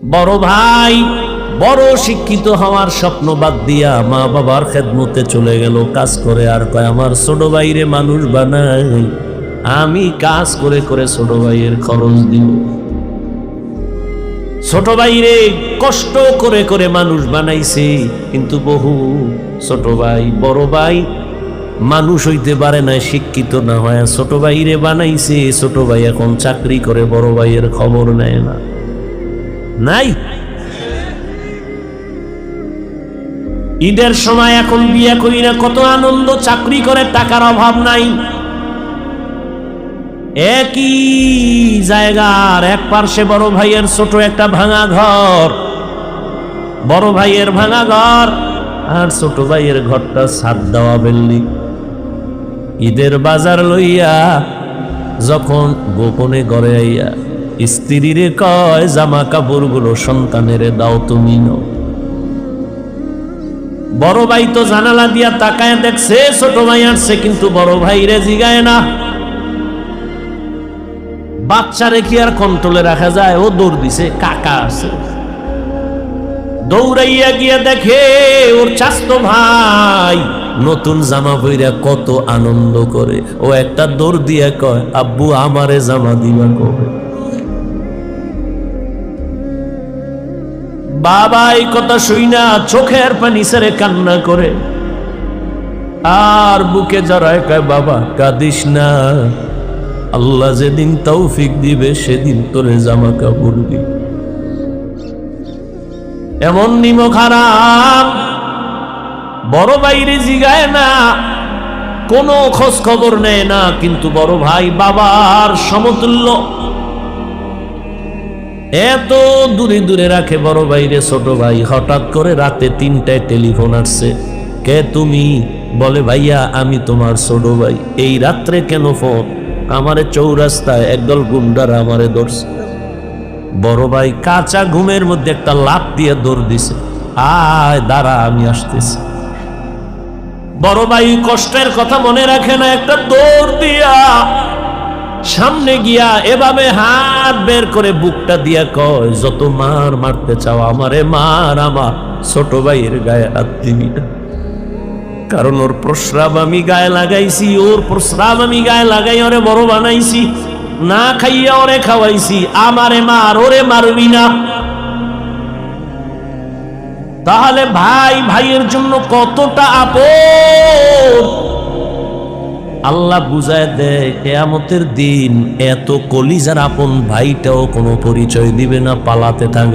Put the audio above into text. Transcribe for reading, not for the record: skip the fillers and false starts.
বড় ভাই বড় শিক্ষিত হওয়ার স্বপ্ন বাদ দিয়া মা বাবার খেদমতে চলে গেল কাজ করে, আর কয় আমার ছোট ভাইরে মানুষ বানাই, আমি কাজ করে করে ছোট ভাইয়ের খরচ দিব। ছোট ভাইরে কষ্ট করে করে মানুষ বানাইছে, কিন্তু বহু ছোট ভাই বড় ভাই মানুষ হইতে পারে না, শিক্ষিত না হয় ছোট ভাইরে বানাইছে। ছোট ভাই এখন চাকরি করে, বড় ভাইয়ের খবর নেয় না। নাই ঈদের সময় এখন বিয়ে করি না, কত আনন্দ, চাকরি করে টাকার অভাব নাই। একই জায়গার এক পার্শ্বে বড় ভাইয়ের ছোট একটা ভাঙা ঘর, বড় ভাইয়ের ভাঙা ঘর আর ছোট ভাইয়ের ঘরটা ছাদ দেওয়া বিল্ডিং। ঈদের বাজার লইয়া যখন গোপনে ঘরে আইয়া স্ত্রীরে কয় জামা কাপড় গুলো সন্তানের দাও তুমি নাও। বড় ভাই তো জানালা দিয়া তাকায় দেখছে ছোট ভাই আসছে, কিন্তু বড় ভাই রে জিগায় না। বাচ্চা রেখে আর কন্ট্রোলে রাখা যায়, ও দৌড় দিছে, কাকা আছে। দৌড়াইয়া গিয়া দেখে ওর চাচতো ভাই নতুন জামা পইরা কত আনন্দ করে। ও একটা দৌড় দিয়া কয় আব্বু আমারে জামা দিবা কবে? বাবা এই কথা শুইনা চোখের পানি ছেড়ে কান্না করে, আর বুকে জড়ায় কয় বাবা কাঁদিস না, আল্লাহ যেদিন তৌফিক দিবে সেদিন তোরে জামা কাপড় দিবে। এমন নিমক হারাম বড় ভাইরে জিগায় না, কোনো খোঁজ খবর নেয় না, কিন্তু বড় ভাই বাবার সমতুল্য, এত দূরে দূরে রাখে বড় ভাইরে। ছোট ভাই হঠাৎ করে রাতে 3টায় টেলিফোন আসছে, কে তুমি? বলে ভাইয়া আমি তোমার ছোট ভাই। এই রাত্রে কেন ফোন? আমারে চৌরাস্তায় একদল গুন্ডারা আমারে ধরছে। বড় ভাই কাঁচা ঘুমের মধ্যে একটা লাফ দিয়ে দৌড় দিছে, আয় দাঁড়া আমি আসতেছি। বড় ভাই কষ্টের কথা মনে রাখে না, একটা দৌড় দিয়া সামনে গিয়া এভাবে হাত বের করে বুকটা দিয়া কয় যত মার মারতে চাও আমারে মার, আমার ছোট ভাইয়ের গায়ে হাত দিবি না, কারণ ওর প্রস্রাব আমি গায়ে লাগাইছি, ওর প্রস্রাব আমি গায়ে লাগাই ওরে বড় বানাইছি, না খাইয়া ওরে খাওয়াইছি, আমারে মার, ওরে মারবি না। তাহলে ভাই ভাইয়ের জন্য কতটা আপন আল্লাহ বুঝায় দেয়। কিয়ামতের দিন এত কলিজার আপন ভাইটাও কোনো পরিচয় দিবে না, পালাতে থাকবে।